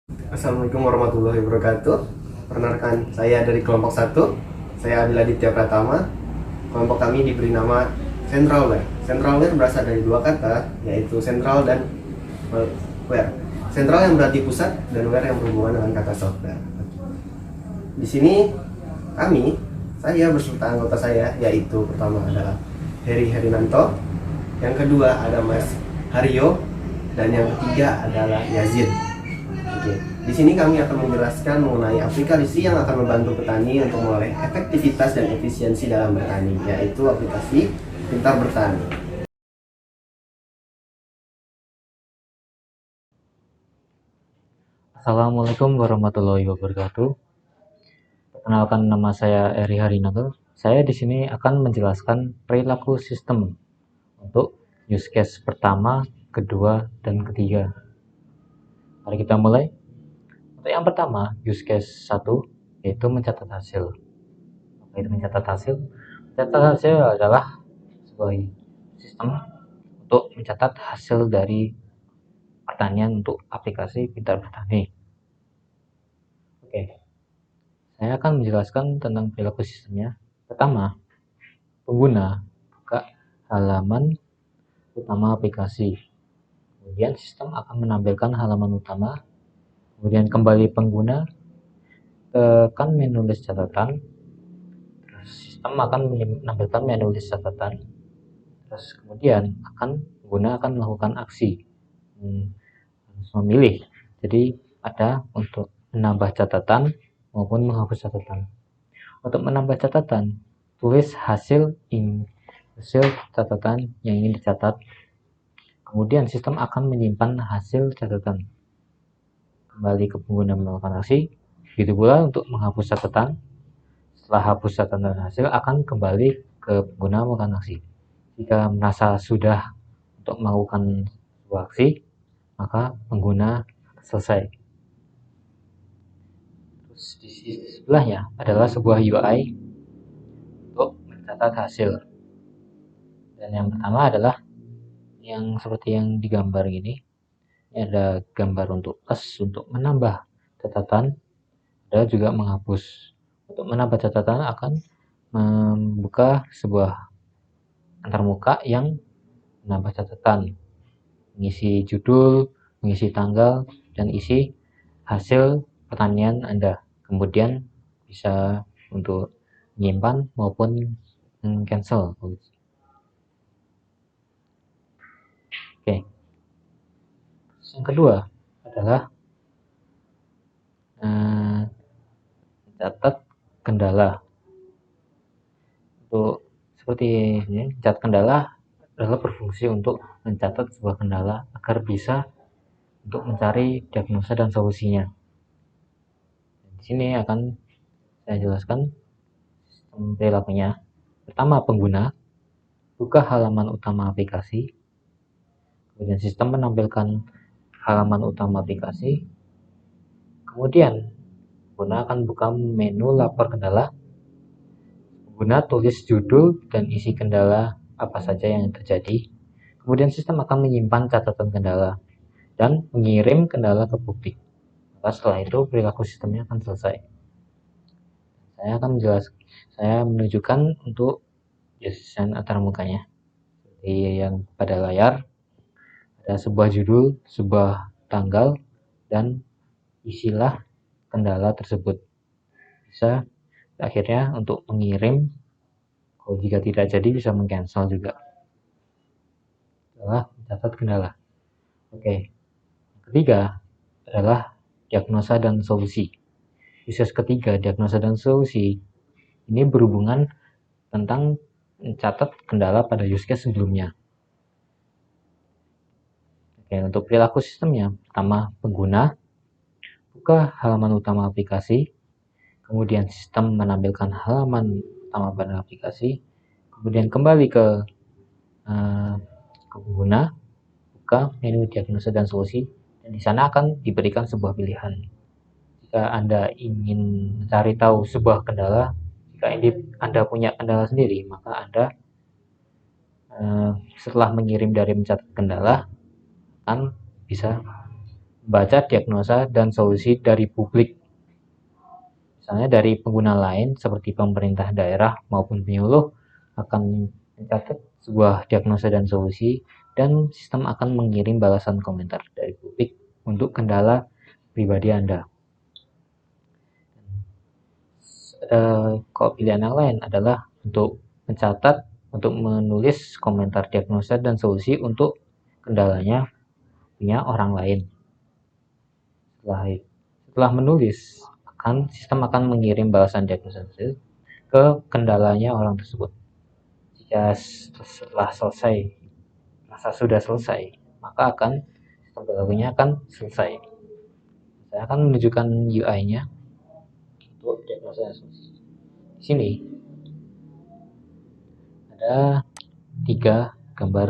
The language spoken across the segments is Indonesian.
Assalamualaikum warahmatullahi wabarakatuh. Perkenalkan, saya dari kelompok 1. Saya Adil Aditya Pratama. Kelompok kami diberi nama Centralware. Centralware berasal dari dua kata, yaitu central dan ware. Central yang berarti pusat dan ware yang berhubungan dengan kata software. Di sini saya beserta anggota saya, yaitu pertama adalah Heri Herinanto, yang kedua ada Mas Haryo, dan yang ketiga adalah Yazid. Oke, di sini kami akan menjelaskan mengenai aplikasi yang akan membantu petani untuk mengolah efektivitas dan efisiensi dalam bertani, yaitu aplikasi Pintar Bertani. Assalamualaikum warahmatullahi wabarakatuh. Perkenalkan, nama saya Eri Harinanto. Saya di sini akan menjelaskan perilaku sistem untuk use case pertama, kedua, dan ketiga. Mari kita mulai. Untuk yang pertama, use case 1, yaitu mencatat hasil. Apa itu mencatat hasil? Mencatat hasil adalah sebuah sistem untuk mencatat hasil dari pertanian untuk aplikasi Pintar Bertani. Oke, saya akan menjelaskan tentang perilaku sistemnya. Pertama, pengguna buka halaman utama aplikasi. Kemudian sistem akan menampilkan halaman utama. Kemudian kembali pengguna, tekan menu list catatan. Terus sistem akan menampilkan menu list catatan. Terus kemudian pengguna akan melakukan aksi. Harus memilih. Jadi ada untuk menambah catatan maupun menghapus catatan. Untuk menambah catatan, tulis hasil catatan yang ingin dicatat. Kemudian sistem akan menyimpan hasil catatan kembali ke pengguna melakukan aksi. Begitu pula untuk menghapus catatan. Setelah hapus catatan hasil akan kembali ke pengguna melakukan aksi. Jika merasa sudah untuk melakukan sebuah aksi, maka pengguna selesai. Terus di sebelahnya adalah sebuah UI untuk mencatat hasil. Dan yang pertama adalah yang seperti yang digambar gini. Ini ada gambar untuk plus untuk menambah catatan, ada juga menghapus. Untuk menambah catatan akan membuka sebuah antarmuka yang menambah catatan, mengisi judul, mengisi tanggal, dan isi hasil pertanian Anda. Kemudian bisa untuk menyimpan maupun cancel. Oke. Yang kedua adalah mencatat kendala. Untuk seperti ini, mencatat kendala adalah berfungsi untuk mencatat sebuah kendala agar bisa untuk mencari diagnosa dan solusinya. Di sini akan saya jelaskan sistem perilakunya. Pertama, pengguna buka halaman utama aplikasi. Kemudian sistem menampilkan halaman utama aplikasi. Kemudian pengguna akan buka menu lapor kendala. Pengguna tulis judul dan isi kendala apa saja yang terjadi. Kemudian sistem akan menyimpan catatan kendala dan mengirim kendala ke publik. Maka setelah itu perilaku sistemnya akan selesai. Saya menunjukkan untuk desain antarmukanya. Seperti yang pada layar, ada sebuah judul, sebuah tanggal, dan isilah kendala tersebut. Bisa akhirnya untuk mengirim, kalau jika tidak jadi bisa meng-cancel juga. Setelah mencatat kendala. Oke. Ketiga adalah diagnosa dan solusi. Use ketiga, diagnosa dan solusi, ini berhubungan tentang mencatat kendala pada use case sebelumnya. Oke, untuk perilaku sistemnya, pertama pengguna buka halaman utama aplikasi, kemudian sistem menampilkan halaman utama pada aplikasi, kemudian kembali ke pengguna, buka menu diagnosa dan solusi, dan di sana akan diberikan sebuah pilihan. Jika Anda ingin mencari tahu sebuah kendala, jika Anda punya kendala sendiri, maka Anda setelah mengirim dari mencatat kendala akan bisa membaca diagnosa dan solusi dari publik, misalnya dari pengguna lain seperti pemerintah daerah maupun penyuluh akan mencatat sebuah diagnosa dan solusi, dan sistem akan mengirim balasan komentar dari publik untuk kendala pribadi Anda. Kok pilihan yang lain adalah untuk menulis komentar diagnosa dan solusi untuk kendalanya punya orang lain. Setelah menulis, sistem akan mengirim balasan diagnosa ke kendalanya orang tersebut. Jika sudah selesai, maka sistem dialognya akan selesai. Saya akan menunjukkan UI-nya untuk diagnosa dan solusi. Di sini ada 3 gambar.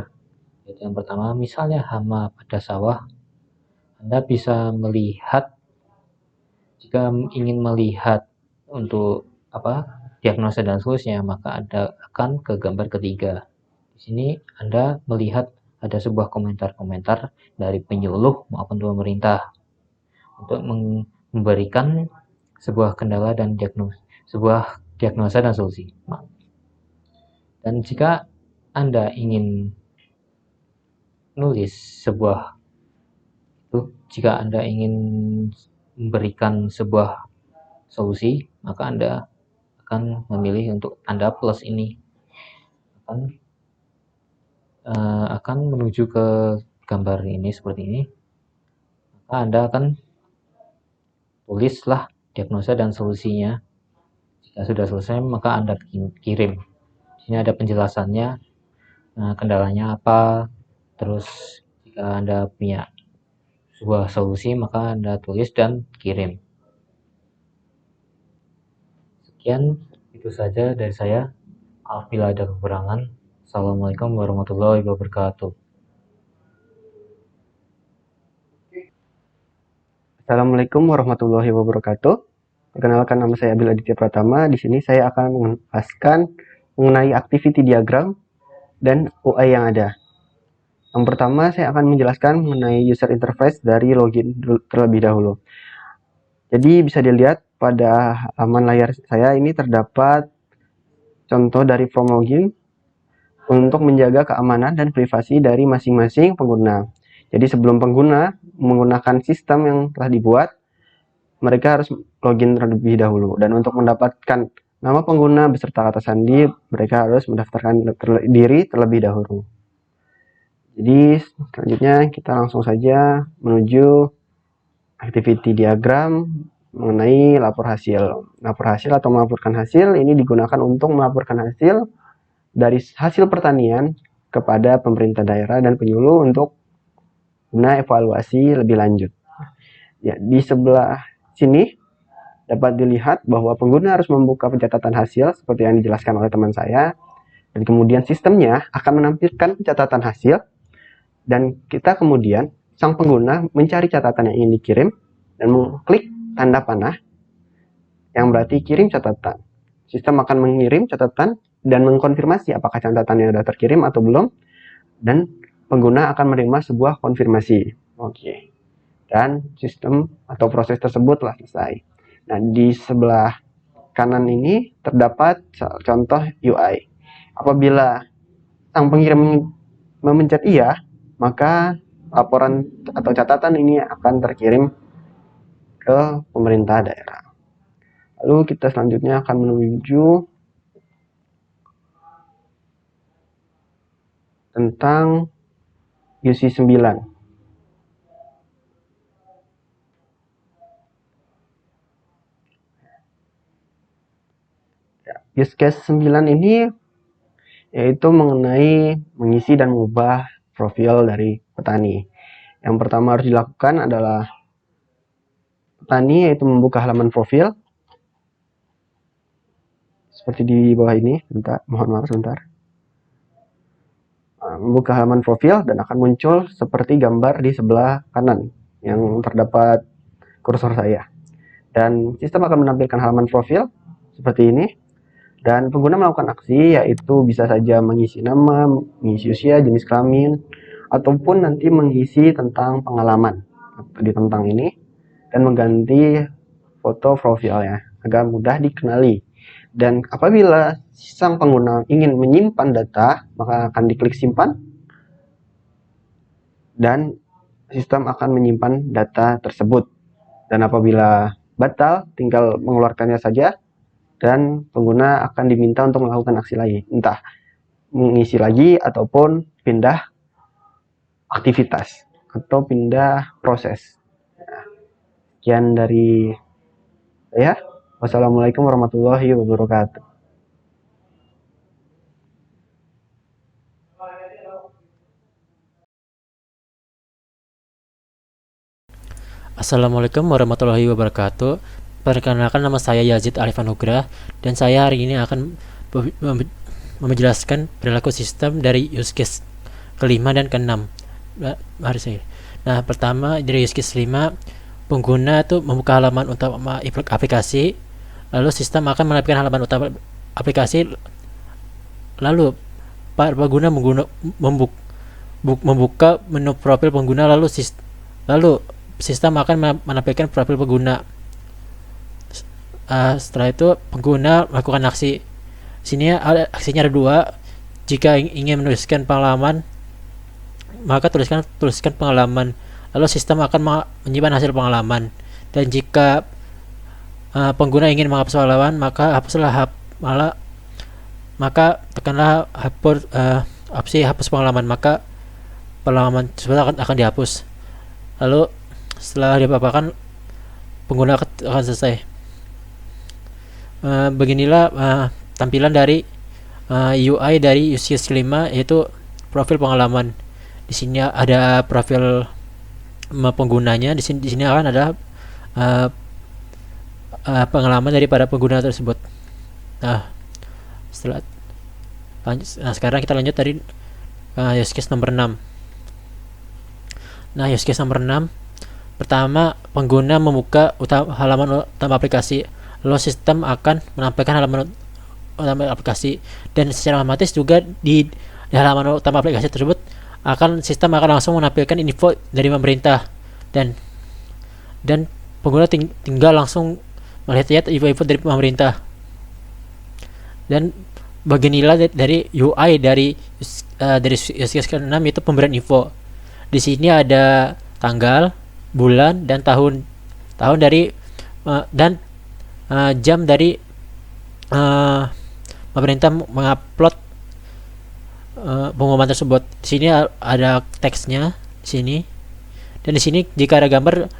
Yaitu yang pertama, misalnya hama pada sawah. Anda bisa melihat, jika ingin melihat untuk diagnosa dan solusinya, maka Anda akan ke gambar ketiga. Di sini Anda melihat ada sebuah komentar-komentar dari penyuluh maupun pemerintah untuk memberikan sebuah kendala dan diagnosa dan solusi. Dan jika Anda ingin memberikan sebuah solusi, maka Anda akan memilih untuk tanda plus ini. Akan menuju ke gambar ini seperti ini. Maka Anda akan tulislah diagnosa dan solusinya. Jika sudah selesai, maka Anda kirim. Di sini ada penjelasannya, kendalanya apa. Terus jika Anda punya sebuah solusi, maka Anda tulis dan kirim. Sekian, itu saja dari saya. Apabila ada kekurangan, Assalamualaikum warahmatullahi wabarakatuh. Assalamualaikum warahmatullahi wabarakatuh. Perkenalkan, nama saya Abil Aditya Pratama. Di sini saya akan menjelaskan mengenai activity diagram dan UI yang ada. Yang pertama, saya akan menjelaskan mengenai user interface dari login terlebih dahulu. Jadi bisa dilihat pada halaman layar saya ini terdapat contoh dari form login untuk menjaga keamanan dan privasi dari masing-masing pengguna. Jadi sebelum pengguna menggunakan sistem yang telah dibuat, mereka harus login terlebih dahulu. Dan untuk mendapatkan nama pengguna beserta kata sandi, mereka harus mendaftarkan diri terlebih dahulu. Jadi selanjutnya kita langsung saja menuju activity diagram mengenai lapor hasil. Lapor hasil atau melaporkan hasil ini digunakan untuk melaporkan hasil dari hasil pertanian kepada pemerintah daerah dan penyuluh untuk guna evaluasi lebih lanjut. Ya, di sebelah sini dapat dilihat bahwa pengguna harus membuka pencatatan hasil seperti yang dijelaskan oleh teman saya, dan kemudian sistemnya akan menampilkan pencatatan hasil, dan kita kemudian sang pengguna mencari catatan yang ingin dikirim dan mengklik tanda panah yang berarti kirim catatan. Sistem akan mengirim catatan dan mengkonfirmasi apakah catatannya sudah terkirim atau belum, dan pengguna akan menerima sebuah konfirmasi. Oke. Dan sistem atau proses tersebut telah selesai. Nah, di sebelah kanan ini terdapat contoh UI. Apabila sang pengirim memencet iya, maka laporan atau catatan ini akan terkirim ke pemerintah daerah. Lalu kita selanjutnya akan menuju tentang UC 9. Use case 9 ini yaitu mengenai mengisi dan mengubah profil dari petani. Yang pertama harus dilakukan adalah petani yaitu membuka halaman profil seperti di bawah ini. Mohon maaf sebentar. Membuka halaman profil dan akan muncul seperti gambar di sebelah kanan yang terdapat kursor saya. Dan sistem akan menampilkan halaman profil seperti ini. Dan pengguna melakukan aksi yaitu bisa saja mengisi nama, mengisi usia, jenis kelamin, ataupun nanti mengisi tentang pengalaman. ditentang ini dan mengganti foto profilnya agar mudah dikenali. Dan apabila sang pengguna ingin menyimpan data, maka akan diklik simpan dan sistem akan menyimpan data tersebut. Dan apabila batal, tinggal mengeluarkannya saja dan pengguna akan diminta untuk melakukan aksi lain, entah mengisi lagi ataupun pindah aktivitas atau pindah proses. Sekian dari saya. Wassalamualaikum warahmatullahi wabarakatuh. Assalamualaikum warahmatullahi wabarakatuh. Perkenalkan, nama saya Yazid Arif Anugrah dan saya hari ini akan menjelaskan perilaku sistem dari use case kelima dan keenam. Mari saya. Nah, pertama dari use case 5, pengguna itu membuka halaman utama aplikasi, lalu sistem akan menampilkan halaman utama aplikasi, lalu pengguna membuka menu profil pengguna, lalu sistem akan menampilkan profil pengguna. Setelah itu pengguna melakukan aksi. Sini aksinya ada 2. Jika ingin menuliskan pengalaman, maka tuliskan pengalaman. Lalu sistem akan menyimpan hasil pengalaman. Dan jika pengguna ingin menghapus pengalaman, maka tekanlah opsi hapus pengalaman, maka pengalaman tersebut akan dihapus. Lalu setelah diapa-apakan, pengguna akan selesai. Beginilah tampilan dari UI dari use case 5, yaitu profil pengalaman. Di sini ada profil penggunanya, di sini akan ada pengalaman daripada pengguna tersebut. Nah, sekarang kita lanjut dari use case nomor 6. Nah, use case nomor 6, pertama, pengguna membuka halaman utama aplikasi, lalu sistem akan menampilkan halaman utama aplikasi, dan secara otomatis juga di halaman utama aplikasi tersebut sistem akan langsung menampilkan info dari pemerintah, dan pengguna tinggal langsung melihat info dari pemerintah. Dan beginilah dari UI dari use case ke-6, yaitu pemberian info. Di sini ada tanggal, bulan, dan tahun dari dan jam dari pemerintah mengupload pengumuman tersebut. Di sini ada teksnya di sini, dan di sini jika ada gambar,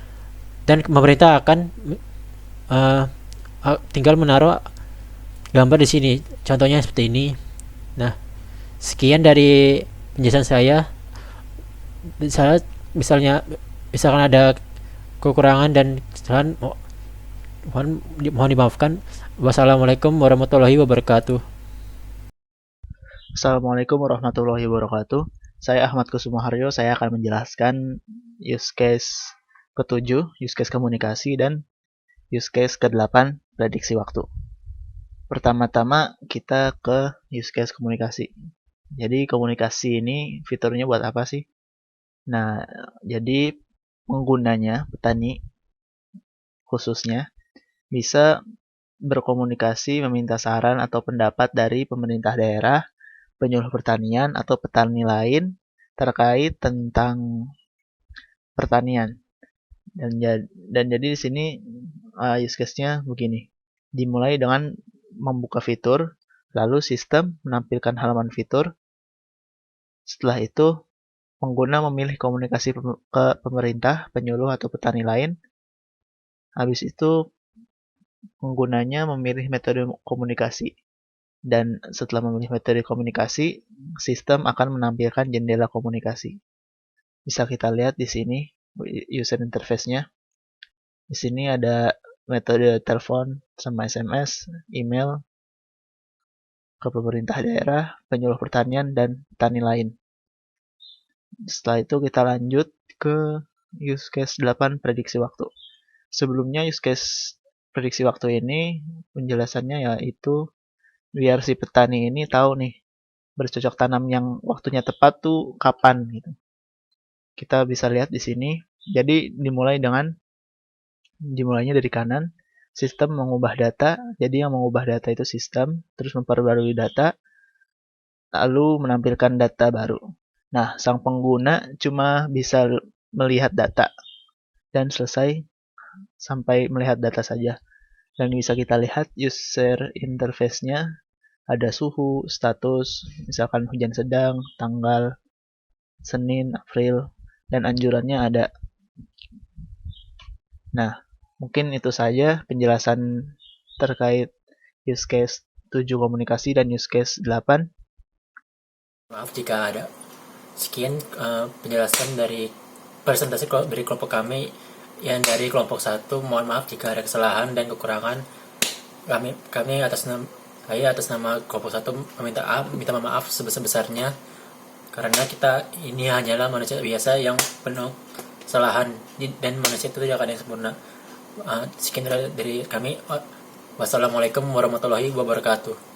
dan pemerintah akan tinggal menaruh gambar di sini. Contohnya seperti ini. Nah, sekian dari penjelasan saya. Misalkan ada kekurangan dan kesalahan, mohon dimaafkan. Wassalamualaikum warahmatullahi wabarakatuh. Assalamualaikum warahmatullahi wabarakatuh. Saya Ahmad Kusumaharyo. Saya akan menjelaskan use case ke-7, use case komunikasi, dan use case ke-8, prediksi waktu. Pertama-tama kita ke use case komunikasi. Jadi komunikasi ini fiturnya buat apa sih? Nah, jadi penggunanya, petani khususnya, bisa berkomunikasi meminta saran atau pendapat dari pemerintah daerah, penyuluh pertanian, atau petani lain terkait tentang pertanian. Dan jadi di sini use case-nya begini. Dimulai dengan membuka fitur, lalu sistem menampilkan halaman fitur. Setelah itu, pengguna memilih komunikasi ke pemerintah, penyuluh, atau petani lain. Habis itu, penggunanya memilih metode komunikasi. Dan setelah memilih metode komunikasi, sistem akan menampilkan jendela komunikasi. Bisa kita lihat di sini user interface-nya. Di sini ada metode telepon sama SMS, email ke pemerintah daerah, penyuluh pertanian, dan petani lain. Setelah itu kita lanjut ke use case 8, prediksi waktu. Sebelumnya use case prediksi waktu ini penjelasannya yaitu biar si petani ini tahu nih bercocok tanam yang waktunya tepat tuh kapan gitu. Kita bisa lihat di sini Jadi dimulainya dari kanan, sistem mengubah data. Jadi yang mengubah data itu sistem, terus memperbarui data, lalu menampilkan data baru. Nah, sang pengguna cuma bisa melihat data dan selesai sampai melihat data saja. Dan bisa kita lihat user interface-nya, ada suhu, status, misalkan hujan sedang, tanggal, Senin, April, dan anjurannya ada. Nah, mungkin itu saja penjelasan terkait use case 7 komunikasi dan use case 8. Maaf jika ada. Sekian penjelasan dari presentasi dari kelompok kami yang dari kelompok 1. Mohon maaf jika ada kesalahan dan kekurangan. Kami atas nama kelompok 1 minta maaf sebesar-besarnya, karena kita ini hanyalah manusia biasa yang penuh kesalahan, dan manusia itu tidak ada yang sempurna. Sekian dari kami. Wassalamualaikum warahmatullahi wabarakatuh.